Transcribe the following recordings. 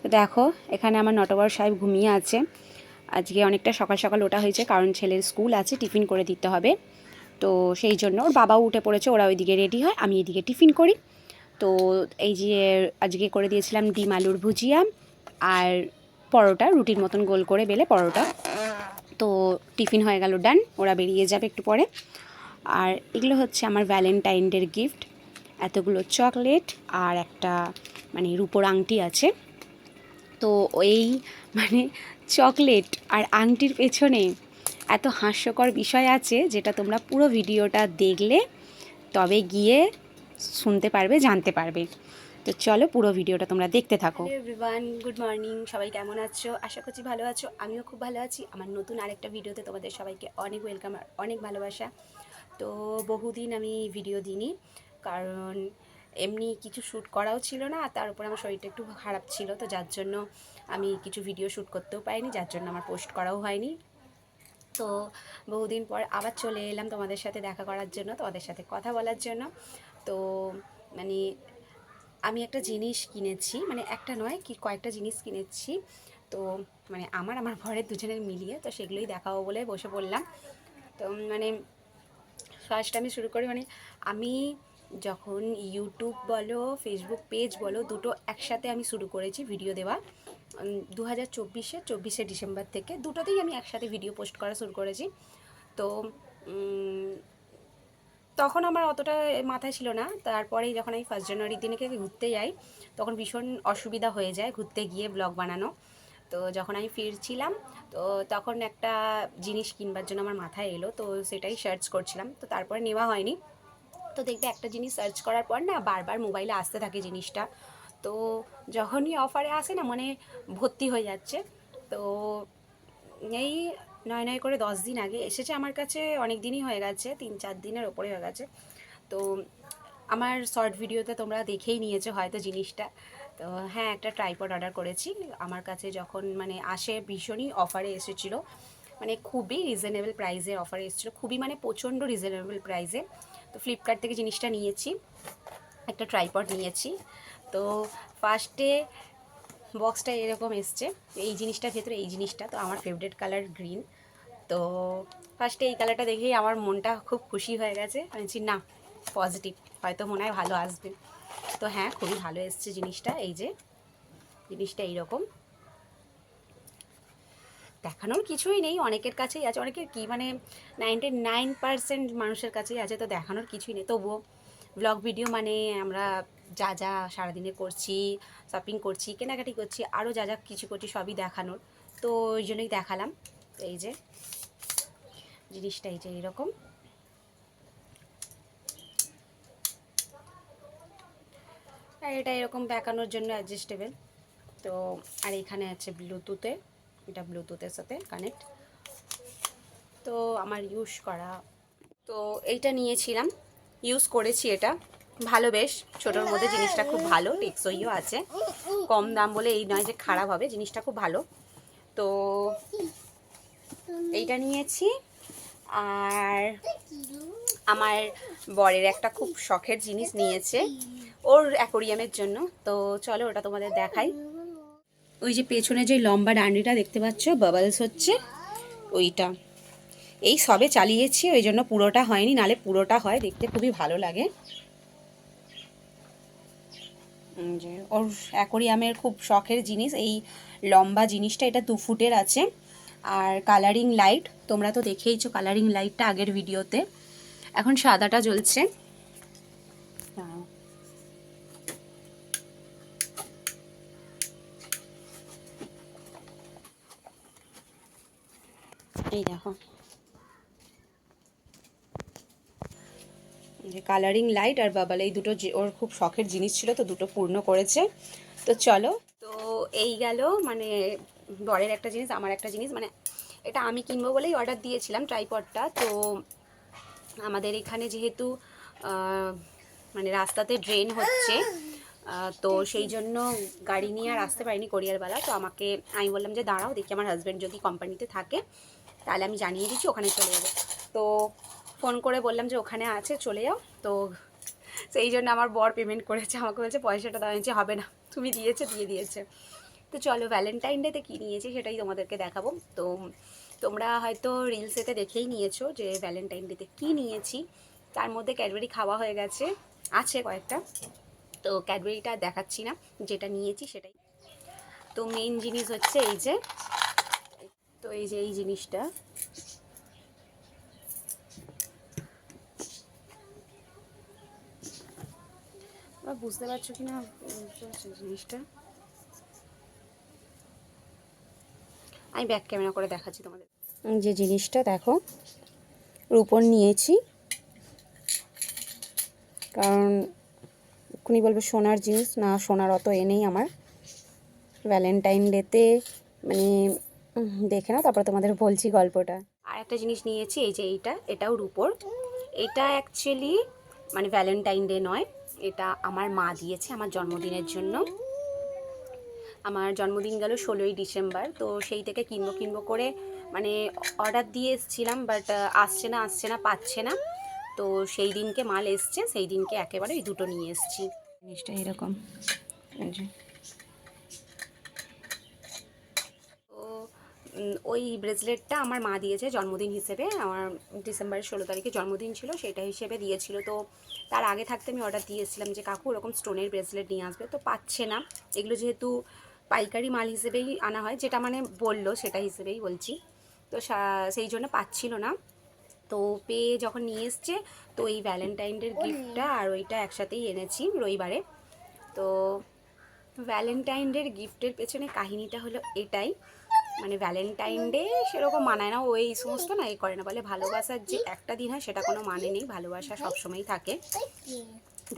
তো দেখো এখানে আমার নটবর সাহেব ঘুমিয়ে আছে। আজকে অনেকটা সকাল সকাল ওঠা হয়েছে, কারণ ছেলের স্কুল আছে, টিফিন করে দিতে হবে। তো সেই জন্য ওর বাবাও উঠে পড়েছে, ওরা ওইদিকে রেডি হয়, আমি এদিকে টিফিন করি। তো এই যে আজকে করে দিয়েছিলাম ডিম আলুর ভুজিয়া আর পরোটা, রুটির মতন গোল করে বেলে পরোটা। তো টিফিন হয়ে গেল, ডান, ওরা বেরিয়ে যাবে একটু পরে। আর এগুলো হচ্ছে আমার ভ্যালেন্টাইন ডের গিফট, এতগুলো চকলেট আর একটা মানে রূপোর আংটি আছে। তো ওই মানে চকলেট আর আংটির পেছনে এত হাস্যকর বিষয় আছে, যেটা তোমরা পুরো ভিডিওটা দেখলে তবে গিয়ে শুনতে পারবে, জানতে পারবে। তো চলো পুরো ভিডিওটা তোমরা দেখতে থাকো। Hello everyone, good morning. সবাই কেমন আছো? আশা করছি ভালো আছো, আমিও খুব ভালো আছি। আমার নতুন আরেকটা ভিডিওতে তোমাদের সবাইকে অনেক ওয়েলকাম আর অনেক ভালোবাসা। তো বহুদিন আমি ভিডিও দিইনি, কারণ এমনি কিছু শ্যুট করাও ছিল না, আর তার উপর আমার শরীরটা একটু খারাপ ছিল, তো যার জন্য আমি কিছু ভিডিও শ্যুট করতেও পারিনি, যার জন্য আমার পোস্ট করাও হয়নি। তো বহুদিন পর আবার চলে এলাম তোমাদের সাথে দেখা করার জন্য, তোমাদের সাথে কথা বলার জন্য। তো মানে আমি একটা জিনিস কিনেছি, মানে একটা নয় কি কয়েকটা জিনিস কিনেছি। তো মানে আমার ঘরের দুজনের মিলিয়ে, তো সেগুলোই দেখাবো বলে বসে পড়লাম। তো মানে ফার্স্ট আমি শুরু করি, মানে আমি যখন ইউটিউব বলো ফেসবুক পেজ বলো দুটো একসাথে আমি শুরু করেছি ভিডিও দেওয়া। 2024-এ ডিসেম্বর থেকে দুটোতেই আমি একসাথে ভিডিও পোস্ট করা শুরু করেছি। তো তখন আমার অতটা মাথায় ছিল না। তারপরেই যখন আমি 1 জানুয়ারির দিনে ঘুরতে যাই, তখন ভীষণ অসুবিধা হয়ে যায় ঘুরতে গিয়ে ব্লগ বানানো। তো যখন আমি ফিরছিলাম, তো তখন একটা জিনিস কিনবার জন্য আমার মাথায় এলো, তো সেটাই সার্চ করছিলাম, তো তারপরে নেওয়া হয়নি। তো দেখবে একটা জিনিস সার্চ করার পর না বারবার মোবাইলে আসতে থাকে জিনিসটা। তো যখনই অফারে আসে না, মনে ভর্তি হয়ে যাচ্ছে। তো এই নয় নয় করে 10 দিন আগে এসেছে আমার কাছে, অনেক দিনই হয়ে গেছে, 3-4 দিনের ওপরে হয়ে গেছে। তো আমার শর্ট ভিডিওতে তোমরা দেখেই নিয়েছো হয়তো জিনিসটা। তো হ্যাঁ, একটা ট্রাইপড অর্ডার করেছি। আমার কাছে যখন মানে আসে ভীষণই অফারে এসেছিলো, মানে খুবই রিজনেবল প্রাইসের অফারে এসেছিলো, খুবই মানে প্রচণ্ড রিজনেবল প্রাইসে। তো ফ্লিপকার্ট থেকে জিনিসটা নিয়েছি, একটা ট্রাইপড নিয়েছি। তো ফার্স্টে বক্সটা এরকম এসছে, এই জিনিসটার ভেতরে এই জিনিসটা, তো আমার ফেভারিট কালার গ্রিন। তো ফার্স্টে এই কালারটা দেখেই আমার মনটা খুব খুশি হয়ে গেছে, আমি বলছি না, পজিটিভ, হয়তো মনে হয় ভালো আসবে। তো হ্যাঁ, খুবই ভালো এসছে জিনিসটা। এই যে জিনিসটা এইরকম, দেখানোর কিছুই নেই, অনেকের কাছেই আছে, অনেকের কি মানে 99% মানুষের কাছেই আছে, তো দেখানোর কিছুই নেই। তবুও ব্লগ ভিডিও মানে আমরা যা যা সারাদিনে করছি, শপিং করছি, কেনাকাটি করছি, আরও যা যা কিছু করছি, সবই দেখানোর। তো ওই জন্যই দেখালাম। তো এই যে জিনিসটা, এই যে এরকম, আর এটা এরকম দেখানোর জন্য অ্যাডজাস্টেবল। তো আর এখানে আছে ব্লুটুথে, এটা ব্লুটুথের সাথে কানেক্ট। তো আমার ইউজ করা, তো এইটা নিয়েছিলাম, ইউজ করেছি, এটা ভালো, বেশ ছোটোর মধ্যে জিনিসটা খুব ভালো, টেকসইও আছে, কম দাম বলে এই নয় যে খারাপ হবে, জিনিসটা খুব ভালো। তো এইটা নিয়েছি। আর আমার বরের একটা খুব শখের জিনিস নিয়েছে ওর অ্যাকোরিয়ামের জন্য, তো চলো ওটা তোমাদের দেখাই। ওই যে পেছনে যে লম্বা ডান্ডিটা দেখতে পাচ্ছ, বাবলস হচ্ছে ওইটা, এই সবে চালিয়েছি, ওই জন্য পুরোটা হয়নি, নালে পুরোটা হয়, দেখতে খুবই ভালো লাগে। যে ওর অ্যাকোরিয়ামের খুব শখের জিনিস এই লম্বা জিনিসটা, এটা 2 ফুটের আছে। আর কালারিং লাইট, তোমরা তো দেখেইছো কালারিং লাইটটা আগের ভিডিওতে, এখন সাদাটা জ্বলছে। এই দেখো, যে কালারিং লাইট আর বাবাল, এই দুটো ওর খুব শখের জিনিস ছিল, তো দুটো পূর্ণ করেছে। তো চলো, তো এই গেল মানে বরের একটা জিনিস, আমার একটা জিনিস, মানে এটা আমি কিনবো বলেই অর্ডার দিয়েছিলাম ট্রাইপডটা। তো আমাদের এখানে যেহেতু মানে রাস্তাতে ড্রেন হচ্ছে, তো সেই জন্য গাড়ি নিয়ে আর আসতে পারিনি কোরিয়ারওয়ালা। তো আমি বললাম যে দাঁড়াও দেখি, আমার হাজব্যান্ড যদি কোম্পানিতে থাকে তাহলে আমি জানিয়ে দিচ্ছি, ওখানে চলে যাবে। তো ফোন করে বললাম যে ওখানে আছে, চলে যাও। তো সেই জন্য আমার বর পেমেন্ট করেছে, আমাকে বলছে পয়সাটা দেওয়া হয়েছে, হবে না, তুমি দিয়ে দিয়েছে। তো চলো ভ্যালেন্টাইন ডেতে কী নিয়েছি সেটাই তোমাদেরকে দেখাবো। তো তোমরা হয়তো রিলসেতে দেখেই নিয়েছো যে ভ্যালেন্টাইন ডেতে কী নিয়েছি। তার মধ্যে ক্যাডবেরি খাওয়া হয়ে গেছে, আছে কয়েকটা, তো ক্যাডবেরিটা দেখাচ্ছি না, যেটা নিয়েছি সেটাই। তো মেইন জিনিস হচ্ছে এই যে, তো এই যে এই জিনিসটা, বুঝতে পারছো কি না জিনিসটা, আমি ব্যাক ক্যামেরা করে দেখাচ্ছি তোমাদের। যে জিনিসটা দেখো, রূপোর নিয়েছি, কারণ এক্ষুনি বলবো সোনার জিনিস না, সোনার অত এনেই আমার। ভ্যালেন্টাইন ডেতে মানে দেখে না, তারপর তোমাদের বলছি গল্পটা। আর একটা জিনিস নিয়েছি, এই যে এটাও রূপোর। এটা অ্যাকচুয়ালি মানে ভ্যালেন্টাইন ডে নয়, এটা আমার মা দিয়েছে আমার জন্মদিনের জন্য। আমার জন্মদিন গেল 16ই ডিসেম্বর, তো সেই থেকে কিনবো করে মানে অর্ডার দিয়ে এসেছিলাম, বাট আসছে না পাচ্ছে না। তো সেই দিনকে মাল এসছে, সেই দিনকে একেবারে এই দুটো নিয়ে এসেছি। জিনিসটা এরকম, তো ওই ব্রেসলেটটা আমার মা দিয়েছে জন্মদিন হিসেবে। আমার ডিসেম্বরের 16 তারিখে জন্মদিন ছিল, সেটা হিসেবে দিয়েছিল। তো তার আগে থাকতে আমি অর্ডার দিয়ে এসেছিলাম যে কাকু ওরকম স্টোনের ব্রেসলেট নিয়ে আসবে, তো পাচ্ছে না। এগুলো যেহেতু পাইকারি মাল হিসেবেই আনা হয়, যেটা মানে বললো সেটা হিসেবেই বলছি, তো সেই জন্য পাচ্ছিল না। তো পেয়ে যখন নিয়ে এসছে, তো এই ভ্যালেন্টাইনের গিফটটা আর ওইটা একসাথেই এনেছি রবিবারে। তো ভ্যালেন্টাইন ডের গিফটের পেছনে কাহিনীটা হলো এটাই, মানে ভ্যালেন্টাইন ডে সেরকম মানায় না, ওই সমস্ত না এ করে না, বলে ভালোবাসার যে একটা দিন হয় সেটা কোনো মানে নেই, ভালোবাসা সবসময়ই থাকে,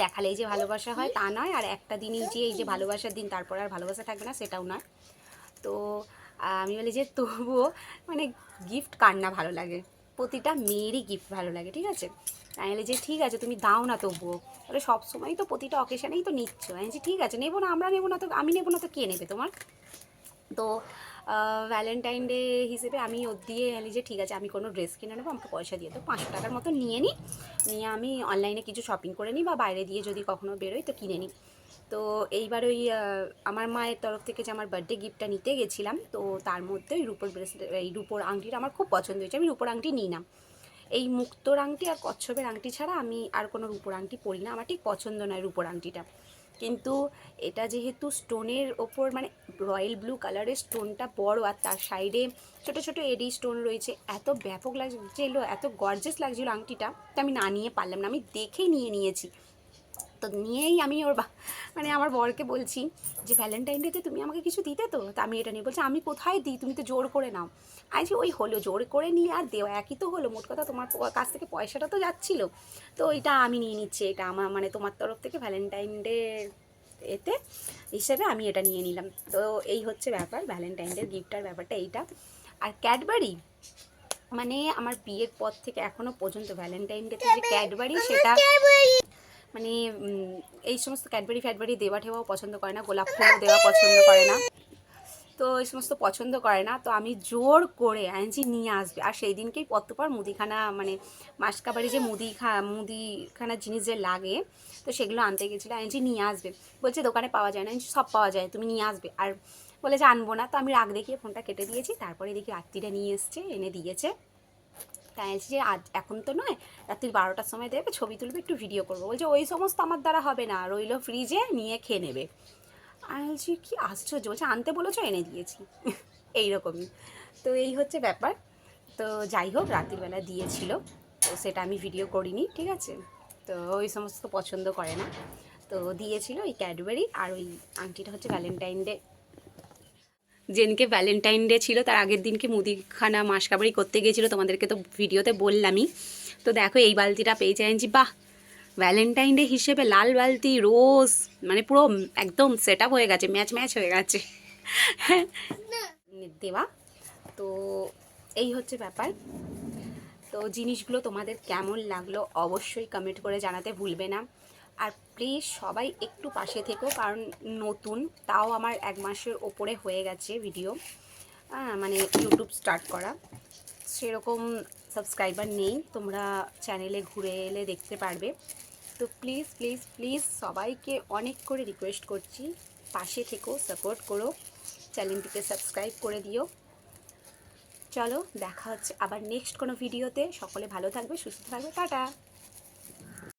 দেখালেই যে ভালোবাসা হয় তা নয়, আর একটা দিনই যে এই যে ভালোবাসার দিন তারপর আর ভালোবাসা থাকবে না সেটাও নয়। তো আমি বলি যে তবুও মানে গিফট কার না ভালো লাগে, প্রতিটা মেয়েরই গিফট ভালো লাগে, ঠিক আছে। আমি বলি যে ঠিক আছে তুমি দাও না তবুও, তাহলে সবসময়ই তো প্রতিটা অকেশানেই তো নিচ্ছ। আমি বলছি ঠিক আছে নেবো না, আমরা নেবো না তো, আমি নেবো না তো কে নেবে তোমার। তো ভ্যালেন্টাইন ডে হিসেবে আমি ওর দিয়ে এলি যে ঠিক আছে আমি কোনো ড্রেস কিনে নেবো, আমাকে পয়সা দিয়ে, তো 500 টাকার মতো নিয়ে নিই, নিয়ে আমি অনলাইনে কিছু শপিং করে নিই বা বাইরে দিয়ে যদি কখনো বেরোই তো কিনে নিই। তো এইবার ওই আমার মায়ের তরফ থেকে যে আমার বার্থডে গিফটটা নিতে গেছিলাম, তো তার মধ্যে ওই রূপোর ব্রেসলেট, এই রূপোর আংটিটা আমার খুব পছন্দ হয়েছে। আমি রূপোর আংটি নিই না, এই মুক্তোর আংটি আর কচ্ছপের আংটি ছাড়া আমি আর কোনো রূপোর আংটি পরি না, আমার ঠিক পছন্দ নয় রূপোর আংটিটা। কিন্তু এটা যেহেতু স্টোনের ওপর মানে রয়্যাল ব্লু কালারের স্টোনটা বড়, আর তার সাইডে ছোটো ছোটো এডি স্টোন রয়েছে, এত ব্যাপক লাগছিলো, এত গর্জাস লাগছিলো আংটিটা, তো আমি না নিয়ে পারলাম না, আমি দেখেই নিয়েছি। তো নিয়েই আমি মানে আমার বরকে বলছি যে ভ্যালেন্টাইন ডেতে তুমি আমাকে কিছু দিতে, তো আমি এটা নিয়ে বলছি আমি কোথায় দিই, তুমি তো জোর করে নাও। আজ ওই হলো জোর করে নিয়ে আর দেওয়া একই তো হলো, মোট কথা তোমার কাছ থেকে পয়সাটা তো যাচ্ছিলো, তো এটা আমি নিয়ে নিচ্ছি, এটা আমার মানে তোমার তরফ থেকে ভ্যালেন্টাইন ডে এতে হিসেবে আমি এটা নিয়ে নিলাম। তো এই হচ্ছে ব্যাপার ভ্যালেন্টাইন ডে গিফটার ব্যাপারটা এইটা। আর ক্যাডবেরি মানে আমার বিয়ের পর থেকে এখনও পর্যন্ত ভ্যালেন্টাইন ডেতে যে ক্যাডবেরি সেটা মানে এই সমস্ত ক্যাডবেরি ফ্যাডবেরি দেওয়া ঠেওয়াও পছন্দ করে না, গোলাপ ফুলও দেওয়া পছন্দ করে না, তো এই সমস্ত পছন্দ করে না। তো আমি জোর করে আনছি নিয়ে আসবে, আর সেই দিনকেই পর মুদিখানা মানে মাসকাবাড়ি যে মুদিখানার জিনিস যে লাগে, তো সেগুলো আনতে গেছিলো, আনছি নিয়ে আসবে, বলছে দোকানে পাওয়া যায় না, আনছি সব পাওয়া যায় তুমি নিয়ে আসবে, আর বলেছে আনবো না। তো আমি রাগ দেখিয়ে ফোনটা কেটে দিয়েছি, তারপরে দেখি রাত্রিরে নিয়ে এসছে, এনে দিয়েছে। তাই বলছি যে আজ এখন তো নয়, রাত্রি 12টার সময় দেবে, ছবি তুলবে, একটু ভিডিও করবো। বলছে ওই সমস্ত আমার দ্বারা হবে না, রইলো ফ্রিজে, নিয়ে খেয়ে নেবে। আমি বলছি কি আশ্চর্য, বলছে আনতে বলেছো এনে দিয়েছি এইরকমই। তো এই হচ্ছে ব্যাপার। তো যাই হোক রাত্রিবেলা দিয়েছিল, তো সেটা আমি ভিডিও করিনি, ঠিক আছে। তো ওই সমস্ত পছন্দ করে না, তো দিয়েছিল ওই ক্যাডবেরি, আর ওই আংটিটা হচ্ছে ভ্যালেন্টাইন ডে, যেদিনকে ভ্যালেন্টাইন ডে ছিল তার আগের দিনকে মুদিখানা মাসকাবারি করতে গিয়েছিলো, তোমাদেরকে তো ভিডিওতে বললামই। তো দেখো এই বালতিটা পেয়ে যাইছি, বাহ ভ্যালেন্টাইন ডে হিসেবে লাল বালতি রোজ, মানে পুরো একদম সেট আপ হয়ে গেছে, ম্যাচ হয়ে গেছে দেওয়া। তো এই হচ্ছে ব্যাপার। তো জিনিসগুলো তোমাদের কেমন লাগলো অবশ্যই কমেন্ট করে জানাতে ভুলবে না, আর প্লিজ সবাই একটু পাশে থেকো, কারণ নতুন, তাও আমার 1 মাসের ওপরে হয়ে গেছে ভিডিও, মানে ইউটিউব স্টার্ট করা, সেরকম সাবস্ক্রাইবার নেই, তোমরা চ্যানেলে ঘুরে এলে দেখতে পারবে। তো প্লিজ প্লিজ প্লিজ সবাইকে অনেক করে রিকোয়েস্ট করছি, পাশে থেকো, সাপোর্ট করো, চ্যানেলটিকে সাবস্ক্রাইব করে দিও। চলো দেখা হচ্ছে আবার নেক্সট কোনো ভিডিওতে। সকলে ভালো থাকবে, সুস্থ থাকবে, টাটা।